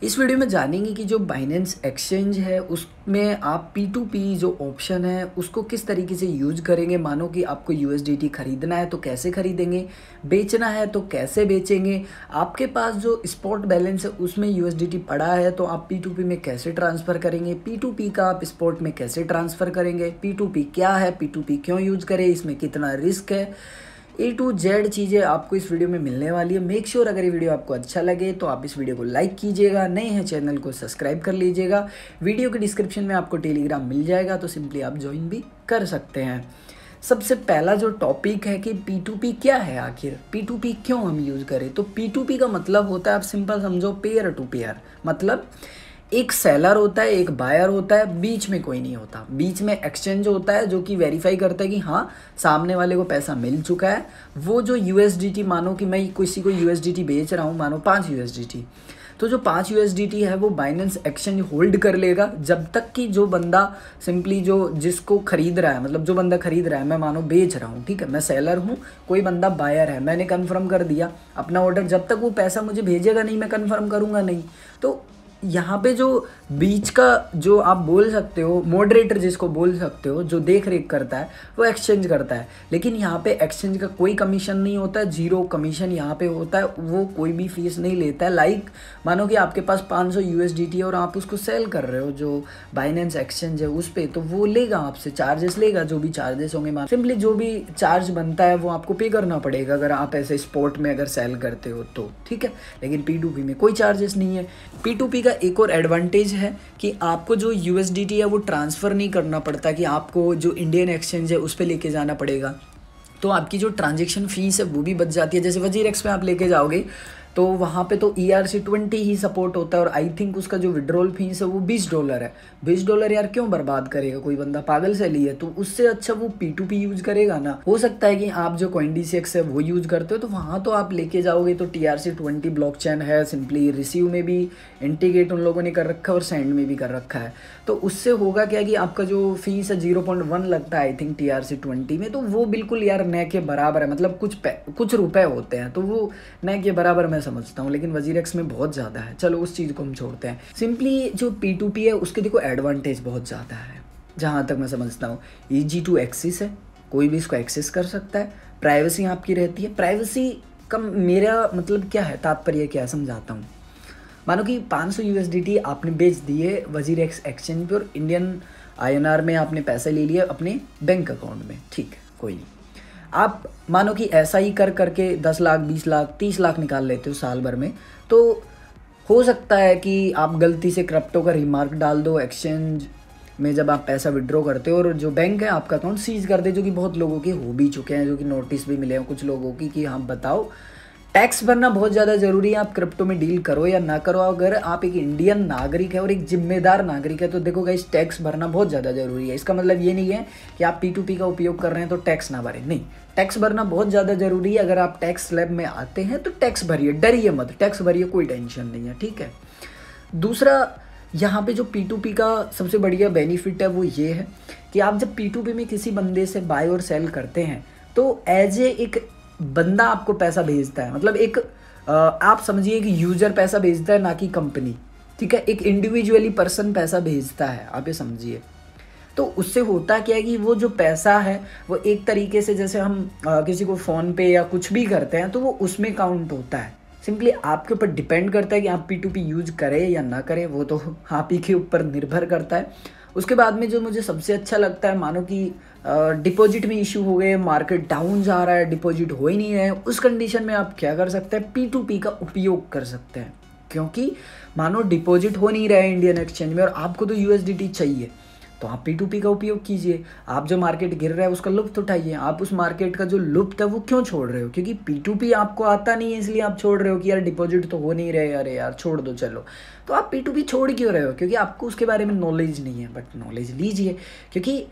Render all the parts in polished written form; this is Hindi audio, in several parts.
इस वीडियो में जानेंगे कि जो बाइनेंस एक्सचेंज है उसमें आप P2P जो ऑप्शन है उसको किस तरीके से यूज करेंगे। मानो कि आपको USDT खरीदना है तो कैसे खरीदेंगे, बेचना है तो कैसे बेचेंगे, आपके पास जो स्पॉट बैलेंस है उसमें USDT पड़ा है तो आप P2P में कैसे ट्रांसफ़र करेंगे, P2P का आप स्पॉट में कैसे ट्रांसफ़र करेंगे, P2P क्या है, P2P क्यों यूज़ करें, इसमें कितना रिस्क है, A to Z चीज़ें आपको इस वीडियो में मिलने वाली है। मेक श्योर अगर ये वीडियो आपको अच्छा लगे तो आप इस वीडियो को लाइक कीजिएगा, नए हैं चैनल को सब्सक्राइब कर लीजिएगा। वीडियो के डिस्क्रिप्शन में आपको टेलीग्राम मिल जाएगा तो सिंपली आप ज्वाइन भी कर सकते हैं। सबसे पहला जो टॉपिक है कि P2P क्या है, आखिर P2P क्यों हम यूज़ करें। तो P2P का मतलब होता है, आप सिंपल समझो, पेयर टू पेयर। मतलब एक सेलर होता है, एक बायर होता है, बीच में कोई नहीं होता। बीच में एक्सचेंज होता है जो कि वेरीफाई करता है कि हाँ सामने वाले को पैसा मिल चुका है। वो जो USDT, मानो कि मैं किसी को USDT बेच रहा हूँ, मानो 5 USDT, तो जो 5 USDT है वो बाइनेंस एक्सचेंज होल्ड कर लेगा जब तक कि जो बंदा सिंपली जो जिसको खरीद रहा है, मतलब जो बंदा खरीद रहा है, मैं मानो बेच रहा हूँ, ठीक है, मैं सेलर हूँ, कोई बंदा बायर है, मैंने कन्फर्म कर दिया अपना ऑर्डर, जब तक वो पैसा मुझे भेजेगा नहीं मैं कन्फर्म करूँगा नहीं। तो यहाँ पे जो बीच का जो आप बोल सकते हो मॉडरेटर, जिसको बोल सकते हो, जो देख रेख करता है वो एक्सचेंज करता है। लेकिन यहाँ पे एक्सचेंज का कोई कमीशन नहीं होता है, जीरो कमीशन यहाँ पे होता है, वो कोई भी फीस नहीं लेता है। लाइक मानो कि आपके पास 500 USDT है और आप उसको सेल कर रहे हो जो बाइनेंस एक्सचेंज है उस पर, तो वो लेगा आपसे चार्जेस लेगा, जो भी चार्जेस होंगे, सिंपली जो भी चार्ज बनता है वो आपको पे करना पड़ेगा अगर आप ऐसे स्पॉट में अगर सेल करते हो तो, ठीक है। लेकिन P2P में कोई चार्जेस नहीं है। P2P का एक और एडवांटेज है कि आपको जो USDT है वो ट्रांसफ़र नहीं करना पड़ता, कि आपको जो इंडियन एक्सचेंज है उस पर लेके जाना पड़ेगा। तो आपकी जो ट्रांजैक्शन फ़ीस है वो भी बच जाती है। जैसे WZirX में आप लेके जाओगे तो वहाँ पे तो ERC20 ही सपोर्ट होता है और आई थिंक उसका जो विड्रॉल फीस है वो $20 है। $20 यार क्यों बर्बाद करेगा कोई बंदा, पागल से लिए, तो उससे अच्छा वो P2P यूज़ करेगा ना। हो सकता है कि आप जो CoinDCX है वो यूज़ करते हो तो वहाँ तो आप लेके जाओगे तो TRC20 ब्लॉकचेन है, सिंपली रिसीव में भी इंटीग्रेट उन लोगों ने कर रखा है और सेंड में भी कर रखा है। तो उससे होगा क्या कि आपका जो फीस है 0.1 लगता है आई थिंक TRC20 में, तो वो बिल्कुल यार न के बराबर है, मतलब कुछ रुपए होते हैं तो वो न के बराबर मैं समझता हूँ। लेकिन WZirX में बहुत ज़्यादा है, चलो उस चीज़ को हम छोड़ते हैं। सिंपली जो P2P है उसके देखो एडवांटेज बहुत ज़्यादा है जहाँ तक मैं समझता हूँ। ईजी टू एक्सेस है, कोई भी इसको एक्सेस कर सकता है। प्राइवेसी आपकी रहती है। प्राइवेसी का मेरा मतलब क्या है, तात्पर्य क्या है, समझाता हूँ। मानो कि 500 USDT आपने बेच दिए WZirX एक्सचेंज पे और इंडियन INR में आपने पैसे ले लिए अपने बैंक अकाउंट में, ठीक है, कोई नहीं। आप मानो कि ऐसा ही कर करके 10 लाख 20 लाख 30 लाख निकाल लेते हो साल भर में, तो हो सकता है कि आप गलती से क्रिप्टो का रिमार्क डाल दो एक्सचेंज में जब आप पैसा विड्रॉ करते हो और जो बैंक है आपका अकाउंट सीज कर दे, जो कि बहुत लोगों के हो भी चुके हैं, जो कि नोटिस भी मिले हैं कुछ लोगों की कि हाँ बताओ टैक्स भरना बहुत ज़्यादा ज़रूरी है, आप क्रिप्टो में डील करो या ना करो। अगर आप एक इंडियन नागरिक है और एक जिम्मेदार नागरिक है तो देखो गाइस टैक्स भरना बहुत ज़्यादा ज़रूरी है। इसका मतलब ये नहीं है कि आप P2P का उपयोग कर रहे हैं तो टैक्स ना भरें, नहीं, टैक्स भरना बहुत ज़्यादा ज़रूरी है। अगर आप टैक्स स्लैब में आते हैं तो टैक्स भरिए, डरिए मत, टैक्स भरिए, कोई टेंशन नहीं है, ठीक है। दूसरा यहाँ पे जो P2P का सबसे बढ़िया बेनिफिट है वो ये है कि आप जब P2P में किसी बंदे से बाय और सेल करते हैं तो एज ए एक बंदा आपको पैसा भेजता है, मतलब एक आप समझिए कि यूजर पैसा भेजता है ना कि कंपनी, ठीक है, एक इंडिविजुअली पर्सन पैसा भेजता है, आप ये समझिए। तो उससे होता क्या है कि वो जो पैसा है वो एक तरीके से जैसे हम किसी को फ़ोन पे या कुछ भी करते हैं तो वो उसमें काउंट होता है। सिंपली आपके ऊपर डिपेंड करता है कि आप P2P यूज करें या ना करें, वो तो आप ही के ऊपर निर्भर करता है। उसके बाद में जो मुझे सबसे अच्छा लगता है, मानो कि डिपॉजिट में इशू हो गए, मार्केट डाउन जा रहा है, डिपॉजिट हो ही नहीं है, उस कंडीशन में आप क्या कर सकते हैं, P2P का उपयोग कर सकते हैं। क्योंकि मानो डिपॉजिट हो नहीं रहा है इंडियन एक्सचेंज में और आपको तो USDT चाहिए तो आप P2P का उपयोग कीजिए। आप जो मार्केट गिर रहा है उसका लुत्फ उठाइए। आप उस मार्केट का जो लुत्फ है वो क्यों छोड़ रहे हो, क्योंकि P2P आपको आता नहीं है इसलिए आप छोड़ रहे हो कि यार डिपॉजिट तो हो नहीं रहे, अरे यार छोड़ दो चलो। तो आप P2P छोड़ क्यों रहे हो, क्योंकि आपको उसके बारे में नॉलेज नहीं है। बट नॉलेज लीजिए, क्योंकि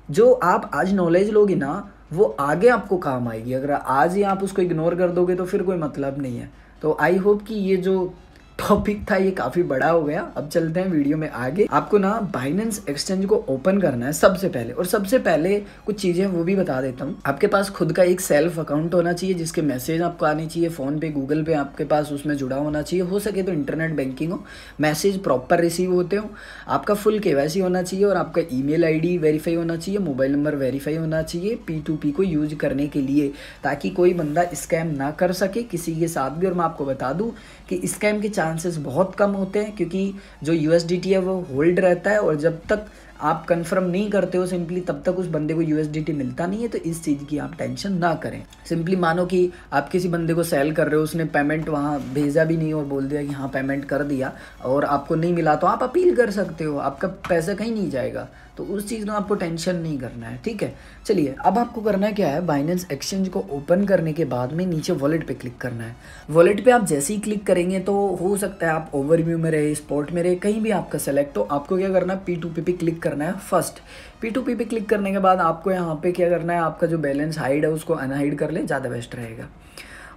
जो आप आज नॉलेज लोगे ना वो आगे आपको काम आएगी। अगर आज ही आप उसको इग्नोर कर दोगे तो फिर कोई मतलब नहीं है। तो आई होप कि ये जो टॉपिक था ये काफ़ी बड़ा हो गया। अब चलते हैं वीडियो में आगे। आपको ना बाइनेंस एक्सचेंज को ओपन करना है सबसे पहले, और सबसे पहले कुछ चीज़ें वो भी बता देता हूँ। आपके पास खुद का एक सेल्फ अकाउंट होना चाहिए जिसके मैसेज आपको आनी चाहिए, फ़ोन पे गूगल पे आपके पास उसमें जुड़ा होना चाहिए, हो सके तो इंटरनेट बैंकिंग हो, मैसेज प्रॉपर रिसीव होते हो, आपका फुल KYC होना चाहिए और आपका ईमेल ID वेरीफाई होना चाहिए, मोबाइल नंबर वेरीफाई होना चाहिए P2P को यूज करने के लिए, ताकि कोई बंदा स्कैम ना कर सके किसी के साथ भी। और मैं आपको बता दूं कि स्कैम के चांसेस बहुत कम होते हैं, क्योंकि जो USDT है वो होल्ड रहता है, और जब तक आप कंफर्म नहीं करते हो सिंपली तब तक उस बंदे को USDT मिलता नहीं है। तो इस चीज़ की आप टेंशन ना करें। सिंपली मानो कि आप किसी बंदे को सेल कर रहे हो, उसने पेमेंट वहाँ भेजा भी नहीं और बोल दिया कि हाँ पेमेंट कर दिया, और आपको नहीं मिला, तो आप अपील कर सकते हो, आपका पैसा कहीं नहीं जाएगा। तो उस चीज़ में आपको टेंशन नहीं करना है, ठीक है। चलिए अब आपको करना क्या है, बाइनेंस एक्सचेंज को ओपन करने के बाद में नीचे वॉलेट पे क्लिक करना है। वॉलेट पे आप जैसे ही क्लिक करेंगे तो हो सकता है आप ओवरव्यू में रहे, स्पॉट में रहे, कहीं भी आपका सेलेक्ट हो। आपको क्या करना है, P2P पे क्लिक करना है फर्स्ट। P2P पे क्लिक करने के बाद आपको यहाँ पे क्या करना है, आपका जो बैलेंस हाइड है उसको अनहाइड कर ले, ज़्यादा बेस्ट रहेगा।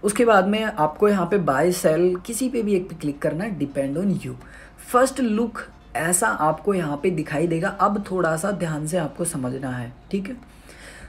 उसके बाद में आपको यहाँ पे बाय सेल किसी पे भी एक पे क्लिक करना है, depend on you. First look ऐसा आपको यहाँ पे दिखाई देगा। अब थोड़ा सा ध्यान से आपको समझना है, ठीक है।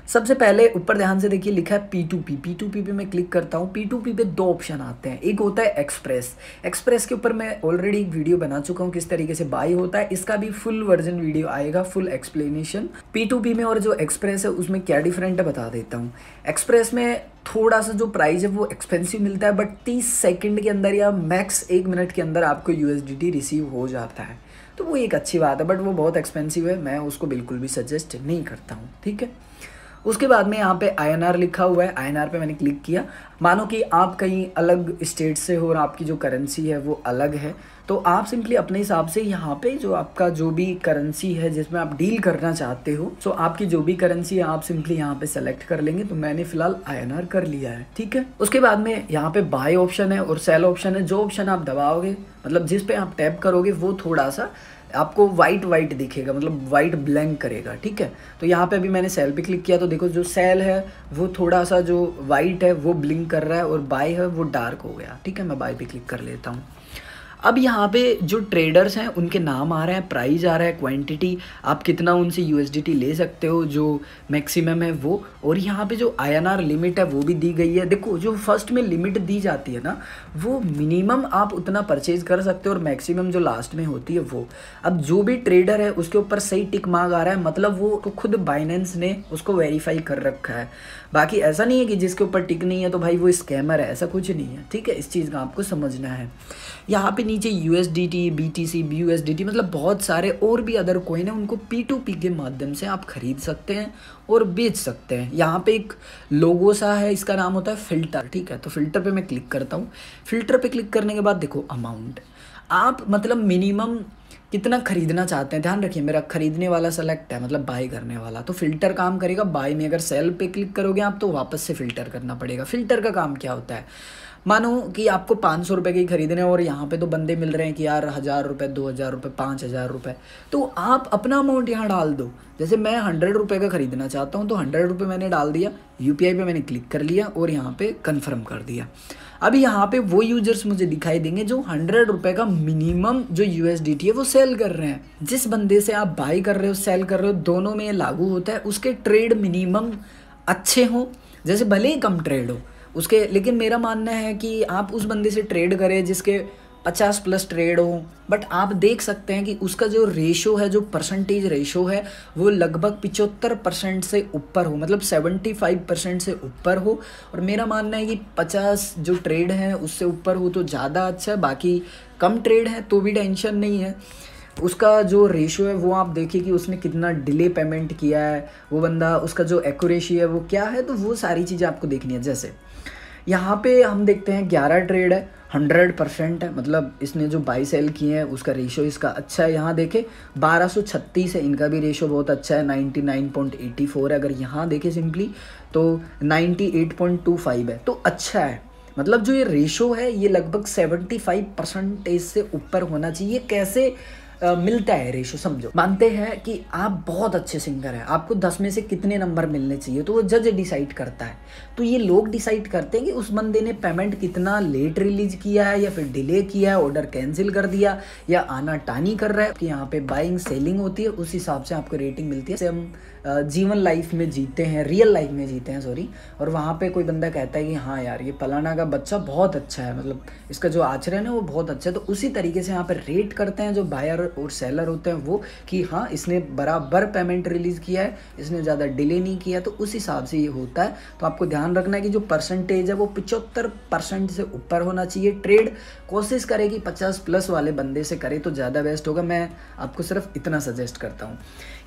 सबसे पहले ऊपर ध्यान से देखिए, लिखा है P2P पे मैं क्लिक करता हूँ। P2P पे दो ऑप्शन आते हैं, एक होता है एक्सप्रेस के ऊपर मैं ऑलरेडी एक वीडियो बना चुका हूँ किस तरीके से बाई होता है, इसका भी फुल वर्जन वीडियो आएगा, फुल एक्सप्लेनेशन। P2P में और जो एक्सप्रेस है उसमें क्या डिफरेंट है बता देता हूँ। एक्सप्रेस में थोड़ा सा जो प्राइस है वो एक्सपेंसिव मिलता है, बट 30 सेकंड के अंदर या मैक्स 1 मिनट के अंदर आपको USDT रिसीव हो जाता है, तो वो एक अच्छी बात है, बट वो बहुत एक्सपेंसिव है, मैं उसको बिल्कुल भी सजेस्ट नहीं करता हूँ, ठीक है। उसके बाद में यहाँ पे INR लिखा हुआ है, INR पे मैंने क्लिक किया। मानो कि आप कहीं अलग स्टेट से हो और आपकी जो करेंसी है वो अलग है, तो आप सिंपली अपने हिसाब से यहाँ पे जो आपका जो भी करेंसी है जिसमें आप डील करना चाहते हो, सो आपकी जो भी करेंसी है आप सिंपली यहाँ पे सेलेक्ट कर लेंगे। तो मैंने फिलहाल INR कर लिया है, ठीक है। उसके बाद में यहाँ पे बाय ऑप्शन है और सेल ऑप्शन है। जो ऑप्शन आप दबाओगे, मतलब जिस पे आप टैप करोगे, वो थोड़ा सा आपको वाइट दिखेगा, मतलब वाइट ब्लैंक करेगा, ठीक है। तो यहाँ पे अभी मैंने सेल पे क्लिक किया, तो देखो जो सेल है वो थोड़ा सा जो वाइट है वो ब्लिंक कर रहा है, और बाय है वो डार्क हो गया, ठीक है। मैं बाय पे क्लिक कर लेता हूँ। अब यहाँ पे जो ट्रेडर्स हैं उनके नाम आ रहे हैं, प्राइस आ रहा है, क्वांटिटी, आप कितना उनसे USDT ले सकते हो जो मैक्सिमम है वो, और यहाँ पे जो INR लिमिट है वो भी दी गई है। देखो जो फर्स्ट में लिमिट दी जाती है ना, वो मिनिमम आप उतना परचेज कर सकते हो और मैक्सिमम जो लास्ट में होती है वो। अब जो भी ट्रेडर है उसके ऊपर सही टिक मार्क आ रहा है, मतलब वो तो खुद बाइनेंस ने उसको वेरीफाई कर रखा है। बाकी ऐसा नहीं है कि जिसके ऊपर टिक नहीं है तो भाई वो स्कैमर है, ऐसा कुछ नहीं है, ठीक है। इस चीज़ का आपको समझना है। यहाँ पे नीचे USDT, BTC, BUSDT, मतलब बहुत सारे और भी अदर कॉइन है, उनको P2P के माध्यम से आप खरीद सकते हैं और बेच सकते हैं। यहाँ पे एक लोगो सा है, इसका नाम होता है फिल्टर, ठीक है। तो फिल्टर पे मैं क्लिक करता हूँ। फिल्टर पे क्लिक करने के बाद देखो अमाउंट, आप मतलब मिनिमम कितना खरीदना चाहते हैं, ध्यान रखिए मेरा खरीदने वाला सेलेक्ट है, मतलब बाय करने वाला, तो फिल्टर काम करेगा बाय में। अगर सेल पे क्लिक करोगे आप तो वापस से फिल्टर करना पड़ेगा। फिल्टर का काम क्या होता है, मानो कि आपको 500 रुपये के खरीदने और यहाँ पे तो बंदे मिल रहे हैं कि यार 1000 रुपये, 2000 रुपये, 5000 रुपये, तो आप अपना अमाउंट यहाँ डाल दो। जैसे मैं 100 रुपये का खरीदना चाहता हूँ तो 100 रुपये मैंने डाल दिया, UPI पे मैंने क्लिक कर लिया और यहाँ पे कन्फर्म कर दिया। अब यहाँ पे वो यूजर्स मुझे दिखाई देंगे जो 100 रुपये का मिनिमम जो USDT है वो सेल कर रहे हैं। जिस बंदे से आप बाई कर रहे हो, सेल कर रहे हो, दोनों में लागू होता है। उसके ट्रेड मिनिमम अच्छे हों, जैसे भले ही कम ट्रेड हो उसके, लेकिन मेरा मानना है कि आप उस बंदे से ट्रेड करें जिसके 50+ ट्रेड हो, बट आप देख सकते हैं कि उसका जो रेशो है, जो परसेंटेज रेशो है, वो लगभग 75% से ऊपर हो, मतलब 75% से ऊपर हो। और मेरा मानना है कि 50 जो ट्रेड हैं उससे ऊपर हो तो ज़्यादा अच्छा है। बाकी कम ट्रेड है तो भी टेंशन नहीं है। उसका जो रेशो है वो आप देखिए कि उसने कितना डिले पेमेंट किया है वो बंदा, उसका जो एक्यूरेसी है वो क्या है, तो वो सारी चीज़ें आपको देखनी है। जैसे यहाँ पे हम देखते हैं 11 ट्रेड है, 100% है, मतलब इसने जो बाई सेल किए हैं उसका रेशो इसका अच्छा है। यहाँ देखें 1236 है, इनका भी रेशो बहुत अच्छा है, 99.84 है। अगर यहाँ देखें सिंपली तो 98.25 है, तो अच्छा है। मतलब जो ये रेशो है ये लगभग 75% से ऊपर होना चाहिए। कैसे मिलता है रेशो। समझो मानते हैं कि आप बहुत अच्छे सिंगर हैं, आपको 10 में से कितने नंबर मिलने चाहिए, तो वो जज डिसाइड करता है। तो ये लोग डिसाइड करते हैं कि उस बंदे ने पेमेंट कितना लेट रिलीज किया है या फिर डिले किया है, ऑर्डर कैंसिल कर दिया या आना टानी कर रहा है। कि यहाँ पे बाइंग सेलिंग होती है, उस हिसाब से आपको रेटिंग मिलती है। जैसे हम जीवन लाइफ में जीते हैं, रियल लाइफ में जीते हैं सॉरी, और वहाँ पे कोई बंदा कहता है कि हाँ यार ये फलाना का बच्चा बहुत अच्छा है, मतलब इसका जो आचरण है वो बहुत अच्छा है, तो उसी तरीके से यहाँ पे रेट करते हैं जो बायर और सेलर होते हैं वो, कि हाँ इसने बराबर पेमेंट रिलीज़ किया है, इसने ज़्यादा डिले नहीं किया, तो उस हिसाब से ये होता है। तो आपको ध्यान रखना है कि जो परसेंटेज है वो 75% से ऊपर होना चाहिए। ट्रेड कोशिश करे कि 50+ वाले बंदे से करे तो ज़्यादा बेस्ट होगा। मैं आपको सिर्फ इतना सजेस्ट करता हूँ।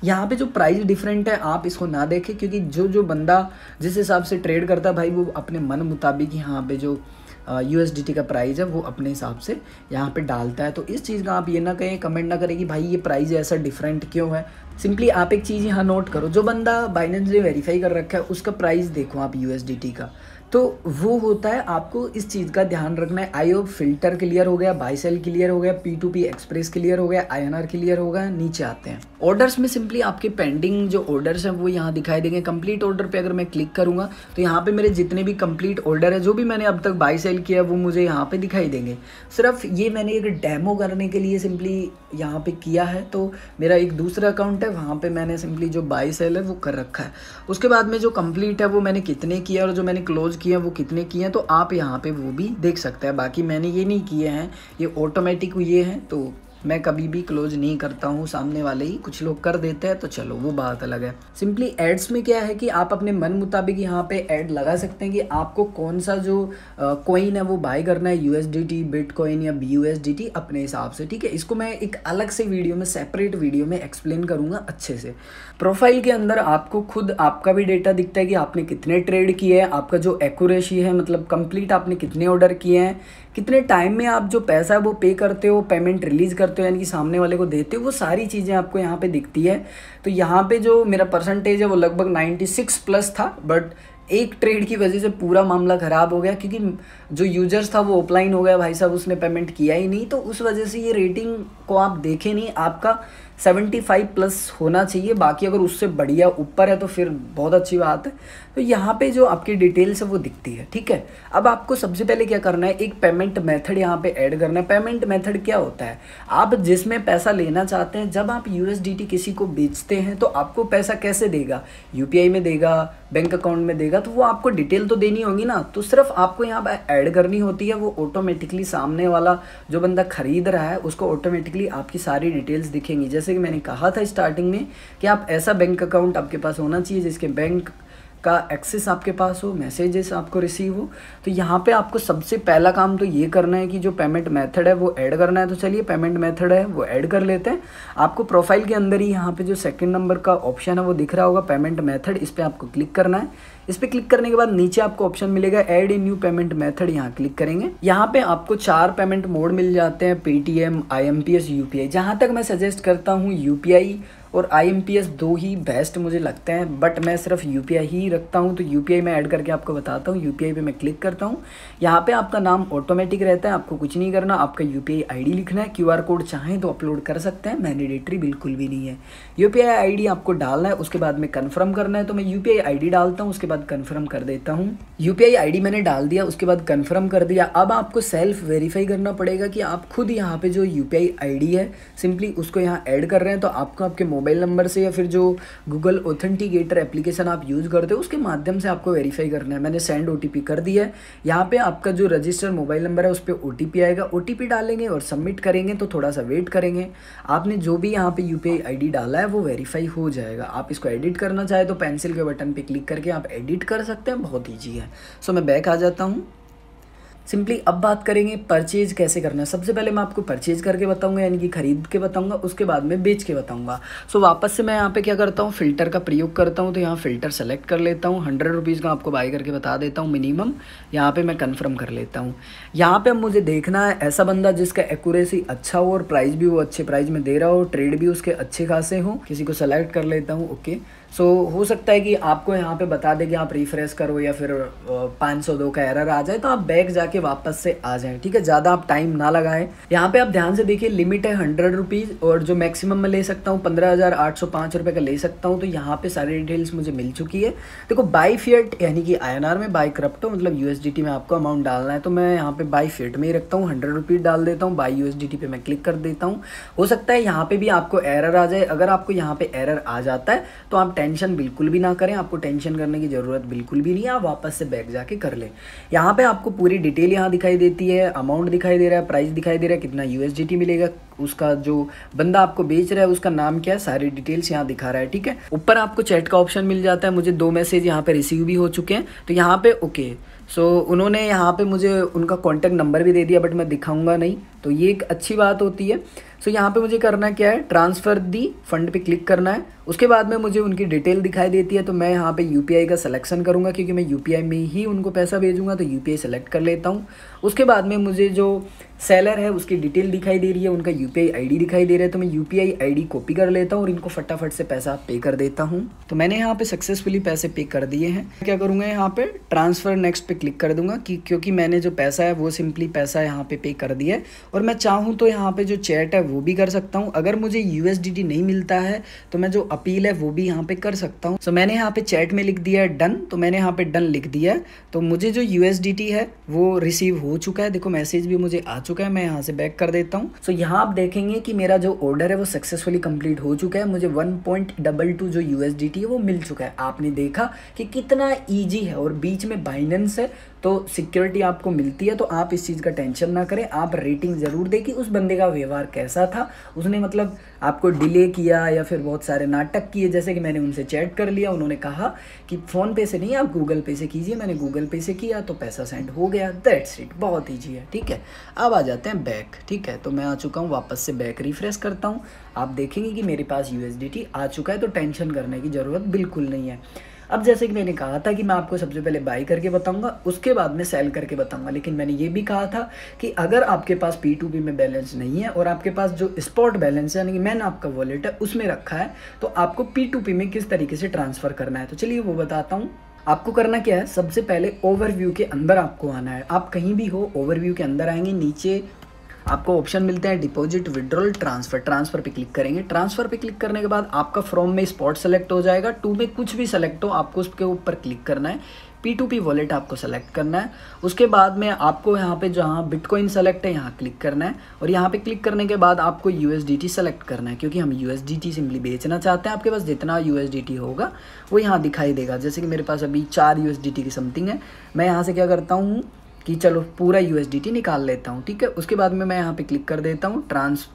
यहाँ पे जो प्राइस डिफरेंट है आप इसको ना देखें, क्योंकि जो बंदा जिस हिसाब से ट्रेड करता है भाई वो अपने मन मुताबिक यहाँ पे जो USDT का प्राइस है वो अपने हिसाब से यहाँ पे डालता है। तो इस चीज़ का आप ये ना कहें, कमेंट ना करें कि भाई ये प्राइस ऐसा डिफरेंट क्यों है। सिंपली आप एक चीज़ यहाँ नोट करो, जो बंदा बाइनेंस ने वेरीफाई कर रखा है उसका प्राइस देखो आप USDT का, तो वो होता है। आपको इस चीज़ का ध्यान रखना है। IOP फिल्टर क्लियर हो गया, बाय सेल क्लियर हो गया, P2P एक्सप्रेस क्लियर हो गया, INR क्लियर हो गया। नीचे आते हैं ऑर्डर्स में, सिंपली आपके पेंडिंग जो ऑर्डर्स हैं वो यहाँ दिखाई देंगे। कंप्लीट ऑर्डर पे अगर मैं क्लिक करूँगा तो यहाँ पे मेरे जितने भी कंप्लीट ऑर्डर है, जो भी मैंने अब तक बाय सेल किया वो मुझे यहाँ पे दिखाई देंगे। सिर्फ ये मैंने एक डेमो करने के लिए सिंपली यहाँ पे किया है। तो मेरा एक दूसरा अकाउंट है, वहाँ पे मैंने सिंपली जो बाय सेल है वो कर रखा है। उसके बाद में जो कंप्लीट है वो मैंने कितने किया और जो मैंने क्लोज किया वो कितने किए हैं, तो आप यहाँ पे वो भी देख सकते हैं। बाकी मैंने ये नहीं किए हैं, ये ऑटोमेटिक ये हैं, तो मैं कभी भी क्लोज नहीं करता हूँ, सामने वाले ही कुछ लोग कर देते हैं, तो चलो वो बात अलग है। सिंपली एड्स में क्या है कि आप अपने मन मुताबिक यहाँ पे ऐड लगा सकते हैं कि आपको कौन सा जो कॉइन है वो बाय करना है, USDT, बिटकॉइन या BUSDT अपने हिसाब से, ठीक है। इसको मैं एक अलग से वीडियो में, सेपरेट वीडियो में एक्सप्लेन करूँगा अच्छे से। प्रोफाइल के अंदर आपको खुद आपका भी डेटा दिखता है कि आपने कितने ट्रेड किए हैं, आपका जो एक्यूरेसी है, मतलब कंप्लीट आपने कितने ऑर्डर किए हैं, कितने टाइम में आप जो पैसा है वो पे करते हो, पेमेंट रिलीज़ करते हो यानी कि सामने वाले को देते हो, वो सारी चीज़ें आपको यहाँ पे दिखती है। तो यहाँ पे जो मेरा परसेंटेज है वो लगभग 96+ था, बट एक ट्रेड की वजह से पूरा मामला ख़राब हो गया, क्योंकि जो यूजर्स था वो ऑफलाइन हो गया, भाई साहब उसने पेमेंट किया ही नहीं, तो उस वजह से ये रेटिंग को आप देखें नहीं। आपका 75+ होना चाहिए, बाकी अगर उससे बढ़िया ऊपर है तो फिर बहुत अच्छी बात है। तो यहाँ पे जो आपकी डिटेल्स है वो दिखती है, ठीक है। अब आपको सबसे पहले क्या करना है, एक पेमेंट मेथड यहाँ पे ऐड करना है। पेमेंट मेथड क्या होता है, आप जिसमें पैसा लेना चाहते हैं, जब आप USDT किसी को बेचते हैं तो आपको पैसा कैसे देगा, UPI में देगा, बैंक अकाउंट में देगा, तो वो आपको डिटेल तो देनी होगी ना। तो सिर्फ आपको यहाँ पर ऐड करनी होती है, वो ऑटोमेटिकली सामने वाला जो बंदा खरीद रहा है उसको ऑटोमेटिकली आपकी सारी डिटेल्स दिखेंगी। जैसे कि मैंने कहा था स्टार्टिंग में कि आप ऐसा बैंक अकाउंट आपके पास होना चाहिए जिसके बैंक का एक्सेस आपके पास हो, मैसेजेस आपको रिसीव हो। तो यहाँ पे आपको सबसे पहला काम तो ये करना है कि जो पेमेंट मेथड है वो ऐड करना है। तो चलिए पेमेंट मेथड है वो ऐड कर लेते हैं। आपको प्रोफाइल के अंदर ही यहाँ पे जो सेकंड नंबर का ऑप्शन है वो दिख रहा होगा, पेमेंट मेथड, इस पर आपको क्लिक करना है। इस पर क्लिक करने के बाद नीचे आपको ऑप्शन मिलेगा add a new payment method, यहाँ क्लिक करेंगे। यहाँ पे आपको 4 पेमेंट मोड मिल जाते हैं, पेटीएम, IMPS, UPI। जहाँ तक मैं सजेस्ट करता हूँ UPI और IMPS 2 ही बेस्ट मुझे लगते हैं, बट मैं सिर्फ UPI ही रखता हूँ। तो UPI में ऐड करके आपको बताता हूँ। UPI पे मैं क्लिक करता हूँ, यहाँ पे आपका नाम ऑटोमेटिक रहता है, आपको कुछ नहीं करना, आपका UPI ID लिखना है। QR कोड चाहें तो अपलोड कर सकते हैं, मैंडेटरी बिल्कुल भी नहीं है। UPI ID आपको डालना है, उसके बाद में कन्फर्म करना है। तो मैं UPI ID डालता हूँ, उसके बाद कन्फर्म कर देता हूँ। UPI ID मैंने डाल दिया, उसके बाद कन्फर्म कर दिया। अब आपको सेल्फ वेरीफाई करना पड़ेगा कि आप खुद यहाँ पे जो UPI ID है सिंपली उसको यहाँ ऐड कर रहे हैं। तो आपको आपके मोबाइल नंबर से या फिर जो गूगल ऑथेंटिकेटर एप्लीकेशन आप यूज़ करते हो उसके माध्यम से आपको वेरीफाई करना है। मैंने सेंड OTP कर दिया है। यहाँ पे आपका जो रजिस्टर्ड मोबाइल नंबर है उस पर OTP आएगा, OTP डालेंगे और सबमिट करेंगे। तो थोड़ा सा वेट करेंगे, आपने जो भी यहाँ पे UPI ID डाला है वो वेरीफाई हो जाएगा। आप इसको एडिट करना चाहे तो पेंसिल के बटन पे क्लिक करके आप एडिट कर सकते हैं, बहुत ईजी है। सो मैं बैक आ जाता हूँ। सिंपली अब बात करेंगे परचेज कैसे करना है। सबसे पहले मैं आपको परचेज करके बताऊंगा, यानी कि खरीद के बताऊंगा, उसके बाद में बेच के बताऊंगा। सो वापस से मैं यहाँ पे क्या करता हूँ, फ़िल्टर का प्रयोग करता हूँ। तो यहाँ फ़िल्टर सेलेक्ट कर लेता हूँ, 100 रुपीज़ का आपको बाई करके बता देता हूँ मिनिमम। यहाँ पे मैं कन्फर्म कर लेता हूँ। यहाँ पे अब मुझे देखना है ऐसा बंदा जिसका एक्यूरेसी अच्छा हो और प्राइस भी वो अच्छे प्राइस में दे रहा हो, ट्रेड भी उसके अच्छे खासे हो। किसी को सेलेक्ट कर लेता हूँ, ओके। सो हो सकता है कि आपको यहाँ पे बता दे कि आप रिफ्रेश करो या फिर 502 का एरर आ जाए, तो आप बैक जाके वापस से आ जाएं, ठीक है। ज़्यादा आप टाइम ना लगाएं। यहाँ पे आप ध्यान से देखिए, लिमिट है 100 रुपीज़ और जो मैक्सिमम मैं ले सकता हूँ 15,805 रुपये का ले सकता हूँ। तो यहाँ पे सारी डिटेल्स मुझे मिल चुकी है। देखो बाई फिएट यानी कि INR में, बाई क्रिप्टो मतलब USDT में आपको अमाउंट डालना है। तो मैं यहाँ पे बाई फिएट में ही रखता हूँ, 100 रुपीज़ डाल देता हूँ। बाई USDT पे मैं क्लिक कर देता हूँ। हो सकता है यहाँ पे भी आपको एरर आ जाए। अगर आपको यहाँ पे एरर आ जाता है तो आप टेंशन बिल्कुल भी ना करें, आपको टेंशन करने की ज़रूरत बिल्कुल भी नहीं है। आप वापस से बैक जाके कर लें। यहाँ पे आपको पूरी डिटेल यहाँ दिखाई देती है, अमाउंट दिखाई दे रहा है, प्राइस दिखाई दे रहा है, कितना USDT मिलेगा, उसका जो बंदा आपको बेच रहा है उसका नाम क्या है, सारी डिटेल्स यहाँ दिखा रहा है, ठीक है। ऊपर आपको चैट का ऑप्शन मिल जाता है। मुझे 2 मैसेज यहाँ पे रिसीव भी हो चुके हैं। तो यहाँ पे ओके, सो उन्होंने यहाँ पे मुझे उनका कॉन्टैक्ट नंबर भी दे दिया, बट मैं दिखाऊंगा नहीं, तो ये एक अच्छी बात होती है। सो यहाँ पे मुझे करना क्या है, ट्रांसफ़र दी फंड पे क्लिक करना है। उसके बाद में मुझे उनकी डिटेल दिखाई देती है। तो मैं यहाँ पे UPI का सिलेक्शन करूँगा, क्योंकि मैं UPI में ही उनको पैसा भेजूँगा। तो UPI सेलेक्ट कर लेता हूँ। उसके बाद में मुझे जो सेलर है उसकी डिटेल दिखाई दे रही है, उनका UPI ID दिखाई दे रहा है। तो मैं UPI ID कॉपी कर लेता हूँ और इनको फटाफट से पैसा पे कर देता हूँ। तो मैंने यहाँ पे सक्सेसफुली पैसे पे कर दिए हैं। क्या करूँगा, यहाँ पे ट्रांसफ़र नेक्स्ट पे क्लिक कर दूंगा, क्योंकि मैंने जो पैसा है वो सिंपली पैसा यहाँ पे कर दिया है। और मैं चाहूँ तो यहाँ पे जो चैट है वो भी कर सकता हूँ। अगर मुझे USDT नहीं मिलता है तो मैं जो अपील है वो भी यहाँ पे कर सकता हूँ। सो मैंने यहाँ पे चैट में लिख दिया है डन। तो मैंने यहाँ पे डन लिख दिया है। तो मुझे जो USDT है वो रिसीव हो चुका है। देखो मैसेज भी मुझे आ चुका है। मैं यहाँ से बैक कर देता हूँ। सो यहाँ आप देखेंगे कि मेरा जो ऑर्डर है वो सक्सेसफुली कंप्लीट हो चुका है। मुझे 1.22 जो USDT है वो मिल चुका है। आपने देखा कि कितना ईजी है, और बीच में बाइनेंस है तो सिक्योरिटी आपको मिलती है। तो आप इस चीज़ का टेंशन ना करें। आप रेटिंग ज़रूर दें कि उस बंदे का व्यवहार कैसा था, उसने मतलब आपको डिले किया या फिर बहुत सारे नाटक किए। जैसे कि मैंने उनसे चैट कर लिया, उन्होंने कहा कि फ़ोन पे से नहीं आप गूगल पे से कीजिए। मैंने गूगल पे से किया तो पैसा सेंड हो गया। दैट्स इट, बहुत ईजी है, ठीक है। अब आ जाते हैं बैक, ठीक है। तो मैं आ चुका हूँ, वापस से बैक रिफ्रेश करता हूँ। आप देखेंगे कि मेरे पास USDT आ चुका है। तो टेंशन करने की ज़रूरत बिल्कुल नहीं है। अब जैसे कि मैंने कहा था कि मैं आपको सबसे पहले बाई करके बताऊंगा, उसके बाद में सेल करके बताऊंगा। लेकिन मैंने ये भी कहा था कि अगर आपके पास P2P में बैलेंस नहीं है और आपके पास जो स्पॉट बैलेंस है यानी कि मैंने आपका वॉलेट है उसमें रखा है, तो आपको P2P में किस तरीके से ट्रांसफ़र करना है। तो चलिए वो बताता हूँ। आपको करना क्या है, सबसे पहले ओवरव्यू के अंदर आपको आना है। आप कहीं भी हो, ओवरव्यू के अंदर आएंगे, नीचे आपको ऑप्शन मिलते हैं डिपॉजिट, विड्रॉल, ट्रांसफ़र। ट्रांसफ़र पे क्लिक करेंगे। ट्रांसफ़र पे क्लिक करने के बाद आपका फ्रॉम में स्पॉट सेलेक्ट हो जाएगा। टू में कुछ भी सेलेक्ट हो, आपको उसके ऊपर क्लिक करना है। P2P वॉलेट आपको सेलेक्ट करना है। उसके बाद में आपको यहाँ पे जहाँ बिटकॉइन सेलेक्ट है यहाँ क्लिक करना है। और यहाँ पे क्लिक करने के बाद आपको USDT सेलेक्ट करना है, क्योंकि हम USDT सिंपली बेचना चाहते हैं। आपके पास जितना USDT होगा वो यहाँ दिखाई देगा। जैसे कि मेरे पास अभी 4 USDT की समथिंग है। मैं यहाँ से क्या करता हूँ कि चलो पूरा USDT निकाल लेता हूँ, ठीक है। उसके बाद में मैं यहाँ पे क्लिक कर देता हूँ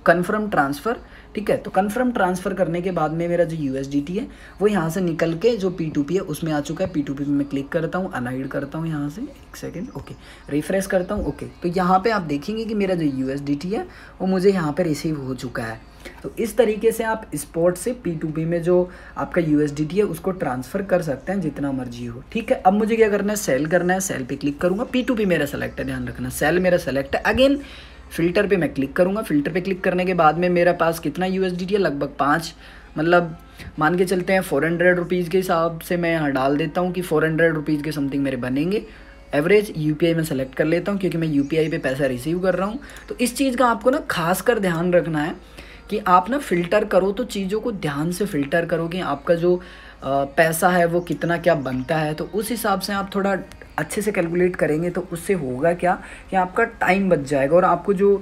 कन्फर्म ट्रांसफ़र, ठीक है। तो कन्फर्म ट्रांसफ़र करने के बाद में मेरा जो USDT है वो यहाँ से निकल के जो P2P है उसमें आ चुका है। P2P में मैं क्लिक करता हूँ, अनहाइड करता हूँ यहाँ से, एक सेकेंड, ओके, रिफ्रेश करता हूँ, ओके। तो यहाँ पे आप देखेंगे कि मेरा जो USDT है वो मुझे यहाँ पे रिसीव हो चुका है। तो इस तरीके से आप स्पॉट से P2P में जो आपका USDT है उसको ट्रांसफ़र कर सकते हैं जितना मर्जी हो, ठीक है। अब मुझे क्या करना है, सेल करना है। सेल पे क्लिक करूँगा। P2P मेरा सेलेक्ट है, ध्यान रखना, सेल मेरा सेलेक्ट है। अगेन फ़िल्टर पे मैं क्लिक करूँगा। फ़िल्टर पे क्लिक करने के बाद में मेरे पास कितना USDT है, लगभग 5, मतलब मान के चलते हैं 400 रुपीज़ के हिसाब से मैं यहाँ डाल देता हूँ कि 400 रुपीज़ के समथिंग मेरे बनेंगे। एवरेज UPI में सेलेक्ट कर लेता हूँ, क्योंकि मैं UPI पे पैसा रिसीव कर रहा हूँ। तो इस चीज़ का आपको ना खास कर ध्यान रखना है कि आप ना फ़िल्टर करो तो चीज़ों को ध्यान से फ़िल्टर करो कि आपका जो पैसा है वो कितना क्या बनता है। तो उस हिसाब से आप थोड़ा अच्छे से कैलकुलेट करेंगे तो उससे होगा क्या कि आपका टाइम बच जाएगा। और आपको जो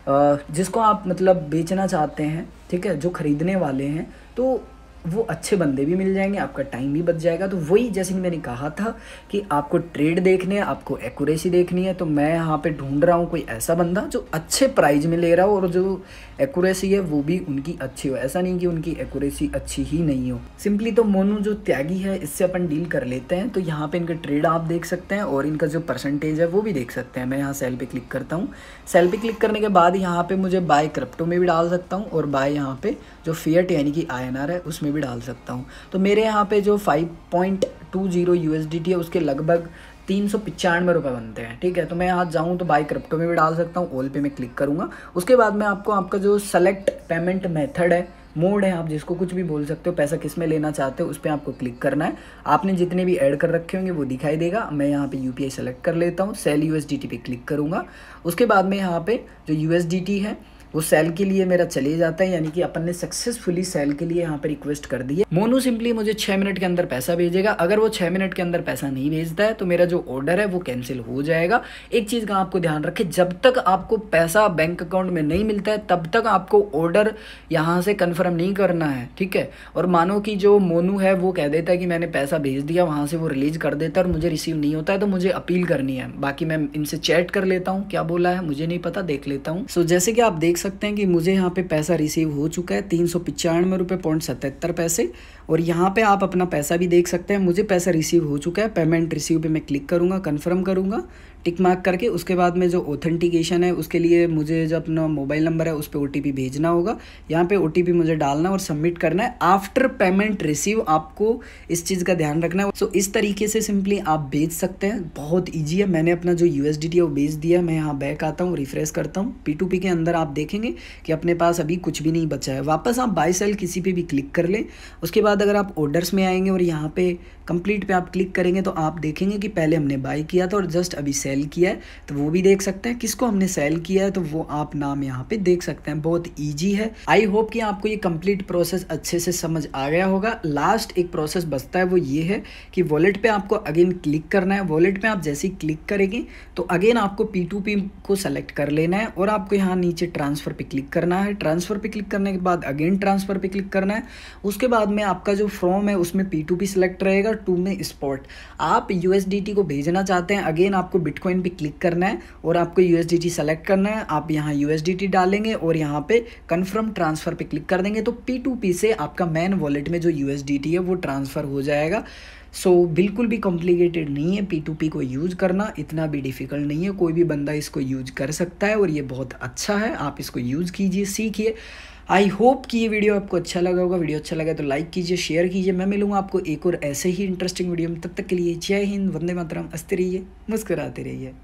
जिसको आप मतलब बेचना चाहते हैं, ठीक है, जो ख़रीदने वाले हैं, तो वो अच्छे बंदे भी मिल जाएंगे, आपका टाइम भी बच जाएगा। तो वही जैसे कि मैंने कहा था कि आपको ट्रेड देखने है, आपको एक्यूरेसी देखनी है। तो मैं यहाँ पे ढूंढ रहा हूँ कोई ऐसा बंदा जो अच्छे प्राइस में ले रहा हो और जो एक्यूरेसी है वो भी उनकी अच्छी हो। ऐसा नहीं कि उनकी एक्यूरेसी अच्छी ही नहीं हो। सिंपली तो मोनू जो त्यागी है इससे अपन डील कर लेते हैं। तो यहाँ पे इनका ट्रेड आप देख सकते हैं और इनका जो परसेंटेज है वो भी देख सकते हैं। मैं यहाँ सेल पे क्लिक करता हूँ। सेल पे क्लिक करने के बाद यहाँ पे मुझे बाय क्रिप्टो में भी डाल सकता हूँ और बाय यहाँ पे जो फिएट यानी कि INR है उसमें भी डाल सकता हूँ। तो मेरे यहाँ पे जो 5.20 USDT है उसके लगभग 395 रुपये बनते हैं, ठीक है। तो मैं यहाँ जाऊँ तो बाय क्रिप्टो में भी डाल सकता हूँ। ऑल पे मैं क्लिक करूँगा। उसके बाद में आपको आपका जो सेलेक्ट पेमेंट मेथड है मोड है, आप जिसको कुछ भी बोल सकते हो, पैसा किस में लेना चाहते हो उस पर आपको क्लिक करना है। आपने जितने भी ऐड कर रखे होंगे वो दिखाई देगा। मैं यहाँ पे यूपीआई सेलेक्ट कर लेता हूँ, सेल यूएसडीटी पे क्लिक करूँगा। उसके बाद में यहाँ पे जो यूएसडीटी है वो सेल के लिए मेरा चले जाता है, यानी कि अपन ने सक्सेसफुली सेल के लिए यहाँ पे रिक्वेस्ट कर दी है। मोनू सिंपली मुझे 6 मिनट के अंदर पैसा भेजेगा। अगर वो 6 मिनट के अंदर पैसा नहीं भेजता है तो मेरा जो ऑर्डर है वो कैंसिल हो जाएगा। एक चीज़ का आपको ध्यान रखें, जब तक आपको पैसा बैंक अकाउंट में नहीं मिलता है तब तक आपको ऑर्डर यहाँ से कन्फर्म नहीं करना है, ठीक है। और मानो कि जो मोनू है वो कह देता है कि मैंने पैसा भेज दिया, वहाँ से वो रिलीज कर देता है और मुझे रिसीव नहीं होता है, तो मुझे अपील करनी है। बाकी मैं इनसे चैट कर लेता हूँ, क्या बोला है मुझे नहीं पता, देख लेता हूँ। सो जैसे कि आप देख सकते हैं कि मुझे यहाँ पे पैसा रिसीव हो चुका है 395.77 रुपये। और यहाँ पे आप अपना पैसा भी देख सकते हैं। मुझे पैसा रिसीव हो चुका है। पेमेंट रिसीव पे मैं क्लिक करूँगा, कन्फर्म करूँगा टिक मार्क करके। उसके बाद में जो ऑथेंटिकेशन है उसके लिए मुझे जो अपना मोबाइल नंबर है उस पर OTP भेजना होगा। यहाँ पे OTP मुझे डालना और सबमिट करना है। आफ्टर पेमेंट रिसीव आपको इस चीज़ का ध्यान रखना है। सो इस तरीके से सिंपली आप भेज सकते हैं, बहुत ईजी है। मैंने अपना जो USDT है वो भेज दिया। मैं यहाँ बैक आता हूँ, रिफ्रेश करता हूँ। P2P के अंदर आप देखेंगे कि अपने पास अभी कुछ भी नहीं बचा है। वापस आप बाय सेल किसी पे भी क्लिक कर लें। उसके बाद अगर आप ऑर्डर्स में आएंगे और यहाँ पे कंप्लीट पे आप क्लिक करेंगे तो आप देखेंगे कि पहले हमने बाय किया था और जस्ट अभी सेल किया है, तो वो भी देख सकते हैं। किसको हमने सेल किया है तो वो आप नाम यहाँ पे देख सकते हैं। बहुत इजी है। आई होप कि आपको ये कंप्लीट प्रोसेस अच्छे से समझ आ गया होगा। लास्ट एक प्रोसेस बचता है, वो ये है कि वॉलेट पे आपको अगेन क्लिक करना है। वॉलेट पे आप जैसे ही क्लिक करेंगे तो अगेन आपको P2P को सेलेक्ट कर लेना है और आपको यहाँ नीचे ट्रांसफ़र पे क्लिक करना है। ट्रांसफ़र पे क्लिक करने के बाद अगेन ट्रांसफ़र पे क्लिक करना है। उसके बाद में आपका जो फ्रॉम है उसमें P2P सेलेक्ट रहेगा, टू में स्पॉट। आप USDT को भेजना चाहते हैं, अगेन आपको बिटकॉइन पे क्लिक करना है और आपको USDT सेलेक्ट करना है। आप यहाँ USDT डालेंगे और यहाँ पे कन्फर्म ट्रांसफ़र पे क्लिक कर देंगे तो P2P से आपका मेन वॉलेट में जो USDT है वो ट्रांसफ़र हो जाएगा। सो बिल्कुल भी कॉम्प्लिकेटेड नहीं है P2P को यूज़ करना, इतना भी डिफ़िकल्ट नहीं है। कोई भी बंदा इसको यूज़ कर सकता है और ये बहुत अच्छा है। आप इसको यूज़ कीजिए, सीखिए। आई होप कि ये वीडियो आपको अच्छा लगा होगा। वीडियो अच्छा लगा तो लाइक कीजिए, शेयर कीजिए। मैं मिलूंगा आपको एक और ऐसे ही इंटरेस्टिंग वीडियो में। तब तक के लिए जय हिंद, वंदे मातरम, हंसते रहिए, मुस्कुराते रहिए।